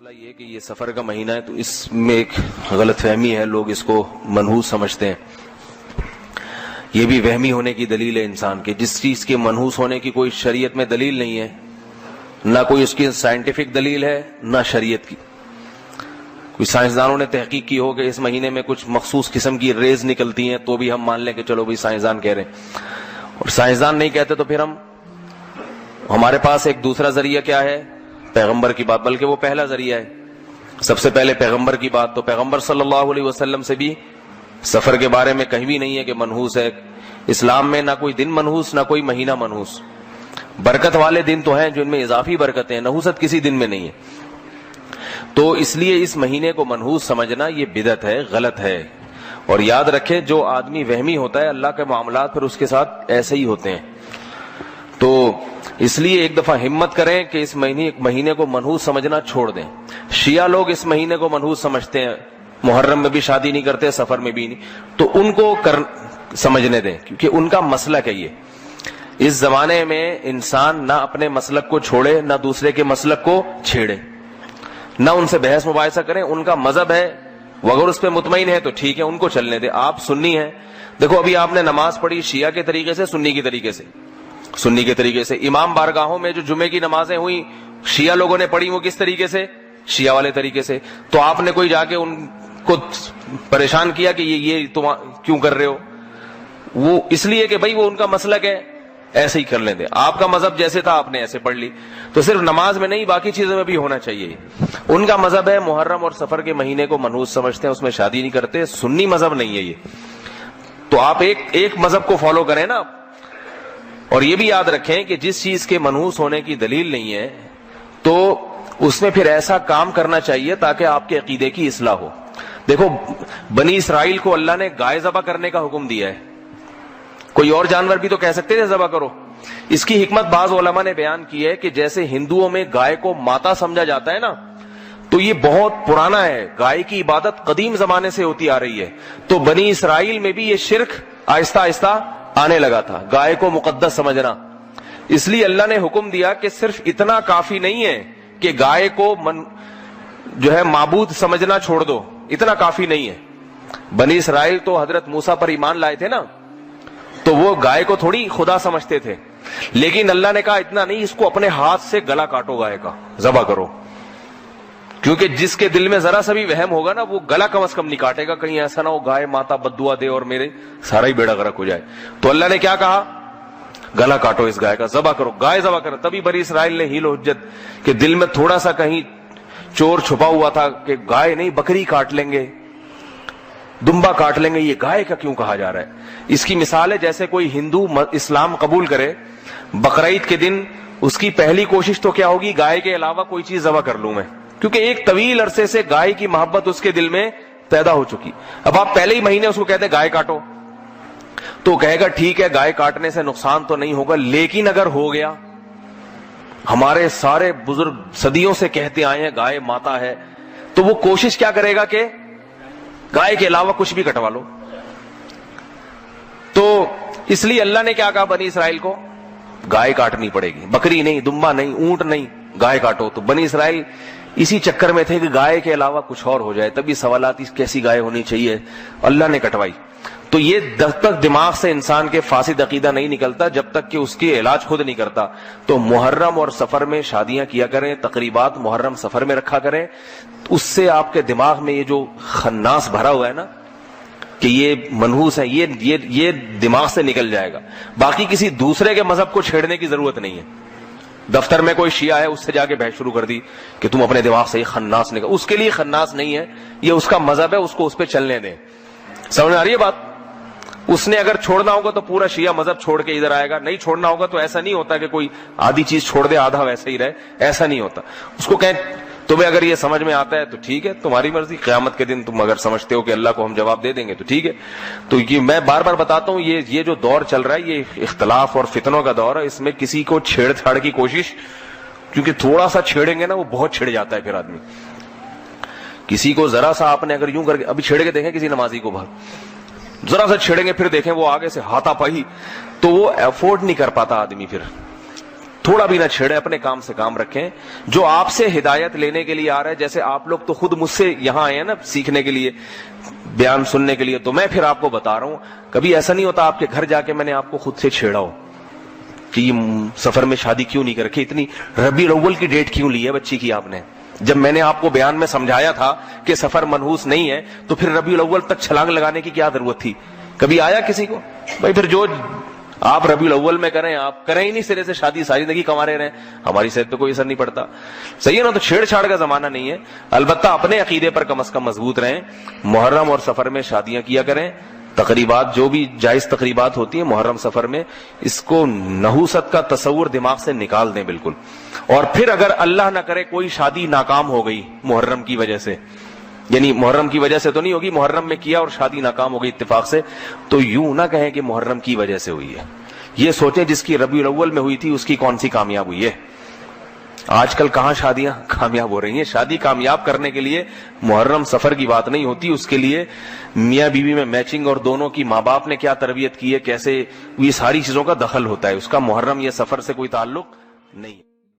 مسئلہ یہ کہ یہ سفر کا مہینہ ہے تو اس میں ایک غلط فہمی ہے، لوگ اس کو منحوس سمجھتے ہیں. یہ بھی وہمی ہونے کی دلیل ہے انسان کے. جس چیز کے منحوس ہونے کی کوئی شریعت میں دلیل نہیں ہے، نہ کوئی اس کی سائنٹیفک دلیل ہے نہ شریعت کی. کوئی سائنسدانوں نے تحقیق کی ہو کہ اس مہینے میں کچھ مخصوص قسم کی ریز نکلتی ہیں تو بھی ہم مان لیں کہ چلو بھائی سائنسدان کہہ رہے ہیں. اور سائنسدان نہیں کہتے تو پھر ہمارے پاس ایک دوسرا ذریعہ کیا ہے؟ پیغمبر کی بات، بلکہ وہ پہلا ذریعہ ہے. سب سے پہلے پیغمبر کی بات. تو پیغمبر صلی اللہ علیہ وسلم سے بھی سفر کے بارے میں کہیں بھی نہیں ہے کہ منحوس ہے. اسلام میں نہ کوئی دن منحوس نہ کوئی مہینہ منحوس. برکت والے دن تو ہیں جن میں اضافی برکتیں ہیں، نحوست کسی دن میں نہیں ہے. تو اس لیے اس مہینے کو منحوس سمجھنا یہ بدعت ہے، غلط ہے. اور یاد رکھیں جو آدمی وہمی ہوتا ہے اللہ کے معاملات پھر اس کے ساتھ ایسے ہی ہوتے ہیں. تو اس لیے ایک دفعہ ہمت کریں کہ اس مہینے کو منحوس سمجھنا چھوڑ دیں. شیعہ لوگ اس مہینے کو منحوس سمجھتے ہیں، محرم میں بھی شادی نہیں کرتے، سفر میں بھی نہیں. تو ان کو سمجھنے دیں، کیونکہ ان کا مسلک ہے یہ. اس زمانے میں انسان نہ اپنے مسلک کو چھوڑے نہ دوسرے کے مسلک کو چھیڑے، نہ ان سے بحث مباحثہ کریں. ان کا مذہب ہے، وہ اگر اس پہ مطمئن ہے تو ٹھیک ہے، ان کو چلنے دیں. آپ سنی ہیں، دیکھو ابھی آپ نے نماز پڑھی شیعہ کے طریقے سے، سنی کے طریقے سے. سنی کے طریقے سے امام بارگاہوں میں جو جمعے کی نمازیں ہوئی شیعہ لوگوں نے پڑھی، وہ کس طریقے سے؟ شیعہ والے طریقے سے. تو آپ نے کوئی جا کے ان کو پریشان کیا کہ یہ تم کیوں کر رہے ہو؟ وہ اس لیے کہ بھائی وہ ان کا مسلک ہے، ایسے ہی کر لیں دے. آپ کا مذہب جیسے تھا آپ نے ایسے پڑھ لی. تو صرف نماز میں نہیں باقی چیزوں میں بھی ہونا چاہیے. ان کا مذہب ہے محرم اور سفر کے مہینے کو منحوس سمجھتے ہیں، اس میں شادی نہیں کرتے. سنی مذہب نہیں ہے یہ. تو آپ ایک مذہب کو فالو کریں نا. اور یہ بھی یاد رکھیں کہ جس چیز کے منحوس ہونے کی دلیل نہیں ہے تو اس میں پھر ایسا کام کرنا چاہیے تاکہ آپ کے عقیدے کی اصلاح ہو. دیکھو بنی اسرائیل کو اللہ نے گائے ذبح کرنے کا حکم دیا ہے. کوئی اور جانور بھی تو کہہ سکتے تھے ذبح کرو. اس کی حکمت بعض علماء نے بیان کی ہے کہ جیسے ہندوؤں میں گائے کو ماتا سمجھا جاتا ہے نا، تو یہ بہت پرانا ہے. گائے کی عبادت قدیم زمانے سے ہوتی آ رہی ہے. تو بنی اسرائیل میں بھی یہ شرک آہستہ آہستہ آنے لگا تھا، گائے کو مقدس سمجھنا. اس لیے اللہ نے حکم دیا کہ صرف اتنا کافی نہیں ہے کہ گائے کو جو ہے معبود سمجھنا چھوڑ دو، اتنا کافی نہیں ہے. بنی اسرائیل تو حضرت موسیٰ پر ایمان لائے تھے نا، تو وہ گائے کو تھوڑی خدا سمجھتے تھے. لیکن اللہ نے کہا اتنا نہیں، اس کو اپنے ہاتھ سے گلا کاٹو، گائے کا ذبح کرو. کیونکہ جس کے دل میں ذرا سا بھی وہم ہوگا نا وہ گلا کم از کم نہیں کاٹے گا، کہیں ایسا نہ ہو گائے ماتا بددعا دے اور میرے سارا ہی بیڑا غرق ہو جائے. تو اللہ نے کیا کہا؟ گلا کاٹو اس گائے کا، ذبح کرو، گائے ذبح کرو. تبھی بنی اسرائیل نے حیل و حجت کہ دل میں تھوڑا سا کہیں چور چھپا ہوا تھا کہ گائے نہیں بکری کاٹ لیں گے، دمبا کاٹ لیں گے، یہ گائے کا کیوں کہا جا رہا ہے؟ اس کی مثال ہے جیسے کوئی ہندو اسلام قبول کرے، بقرعید کے دن اس کی پہلی کوشش تو کیا ہوگی؟ گائے کے علاوہ کوئی چیز ذبح کر لوں میں، کیونکہ ایک طویل عرصے سے گائے کی محبت اس کے دل میں پیدا ہو چکی. اب آپ پہلے ہی مہینے اس کو کہتے ہیں گائے کاٹو، تو کہے گا ٹھیک ہے گائے کاٹنے سے نقصان تو نہیں ہوگا، لیکن اگر ہو گیا، ہمارے سارے بزرگ صدیوں سے کہتے آئے ہیں گائے ماتا ہے، تو وہ کوشش کیا کرے گا کہ گائے کے علاوہ کچھ بھی کٹوا لو. تو اس لیے اللہ نے کیا کہا بنی اسرائیل کو؟ گائے کاٹنی پڑے گی، بکری نہیں، دمبا نہیں، اونٹ نہیں، گائے کاٹو. تو بنی اسرائیل اسی چکر میں تھے کہ گائے کے علاوہ کچھ اور ہو جائے. تبھی سوالات کیسی گائے ہونی چاہیے، اللہ نے کٹوائی. تو یہ جب تک دماغ سے انسان کے فاسد عقیدہ نہیں نکلتا، جب تک کہ اس کی علاج خود نہیں کرتا. تو محرم اور سفر میں شادیاں کیا کریں، تقریبات محرم سفر میں رکھا کریں. اس سے آپ کے دماغ میں یہ جو خناس بھرا ہوا ہے نا کہ یہ منحوس ہے، یہ دماغ سے نکل جائے گا. باقی کسی دوسرے کے مذہب کو چھیڑنے کی ضرورت نہیں ہے. دفتر میں کوئی شیعہ ہے، اس سے جا کے بحث شروع کر دی کہ تم اپنے دماغ سے یہ خناس نکل، اس کے لیے خناس نہیں ہے، یہ اس کا مذہب ہے، اس کو اس پہ چلنے دیں. سمجھ آ رہی ہے بات؟ اس نے اگر چھوڑنا ہوگا تو پورا شیعہ مذہب چھوڑ کے ادھر آئے گا، نہیں چھوڑنا ہوگا تو ایسا نہیں ہوتا کہ کوئی آدھی چیز چھوڑ دے آدھا ویسے ہی رہے، ایسا نہیں ہوتا. اس کو کہیں تمہیں اگر یہ سمجھ میں آتا ہے تو ٹھیک ہے، تمہاری مرضی، قیامت کے دن تم اگر سمجھتے ہو کہ اللہ کو ہم جواب دے دیں گے تو ٹھیک ہے. تو یہ میں بار بار بتاتا ہوں، یہ جو دور چل رہا ہے یہ اختلاف اور فتنوں کا دور ہے. اس میں کسی کو چھیڑ چھاڑ کی کوشش، کیونکہ تھوڑا سا چھیڑیں گے نا وہ بہت چھڑ جاتا ہے. پھر آدمی کسی کو ذرا سا آپ نے اگر یوں کر کے ابھی چھیڑ کے دیکھیں کسی نمازی کو، باہر ذرا سا چھیڑیں گے پھر دیکھیں وہ آگے سے ہاتھا پائی، تو وہ افورڈ نہیں کر پاتا آدمی. پھر تھوڑا بھی نہ چھیڑے, اپنے کام سے کام رکھیں. جو آپ سے ہدایت لینے کے لیے آ رہا ہے, جیسے آپ لوگ تو خود مجھ سے یہاں آئے ہیں نا سیکھنے کے لیے, بیان سننے کے لیے, تو میں پھر آپ کو بتا رہا ہوں. کبھی ایسا نہیں ہوتا آپ کے گھر جا کے میں نے آپ کو خود سے چھیڑا ہو کہ یہ سفر میں شادی کیوں نہیں کر رکھی, اتنی ربیع الاول کی ڈیٹ کیوں لی ہے بچی کی آپ نے. جب میں نے آپ کو بیان میں سمجھایا تھا کہ سفر منحوس نہیں ہے, تو پھر ربیع الاول تک چھلانگ لگانے کی کیا ضرورت تھی؟ کبھی آیا کسی کو؟ بھائی پھر جو آپ ربیع الاول میں کریں, آپ کریں ہی نہیں سرے سے شادی, ساری زندگی کمارے رہیں, ہماری صحت پہ کوئی اثر نہیں پڑتا. صحیح ہے نا؟ تو چھیڑ چھاڑ کا زمانہ نہیں ہے. البتہ اپنے عقیدے پر کم از کم مضبوط رہیں. محرم اور سفر میں شادیاں کیا کریں. تقریبات جو بھی جائز تقریبات ہوتی ہیں محرم سفر میں, اس کو نحوست کا تصور دماغ سے نکال دیں بالکل. اور پھر اگر اللہ نہ کرے کوئی شادی ناکام ہو گئی محرم کی وجہ سے, یعنی محرم کی وجہ سے تو نہیں ہوگی, محرم میں کیا اور شادی ناکام ہو گئی اتفاق سے, تو یوں نہ کہیں کہ محرم کی وجہ سے ہوئی ہے. یہ سوچیں جس کی ربیع الاول میں ہوئی تھی اس کی کون سی کامیاب ہوئی ہے. آج کل کہاں شادیاں کامیاب ہو رہی ہیں. شادی کامیاب کرنے کے لیے محرم سفر کی بات نہیں ہوتی, اس کے لیے میاں بیوی میں میچنگ اور دونوں کی ماں باپ نے کیا تربیت کی ہے, کیسے, یہ ساری چیزوں کا دخل ہوتا ہے. اس کا محرم یا سفر سے کوئی تعلق نہیں.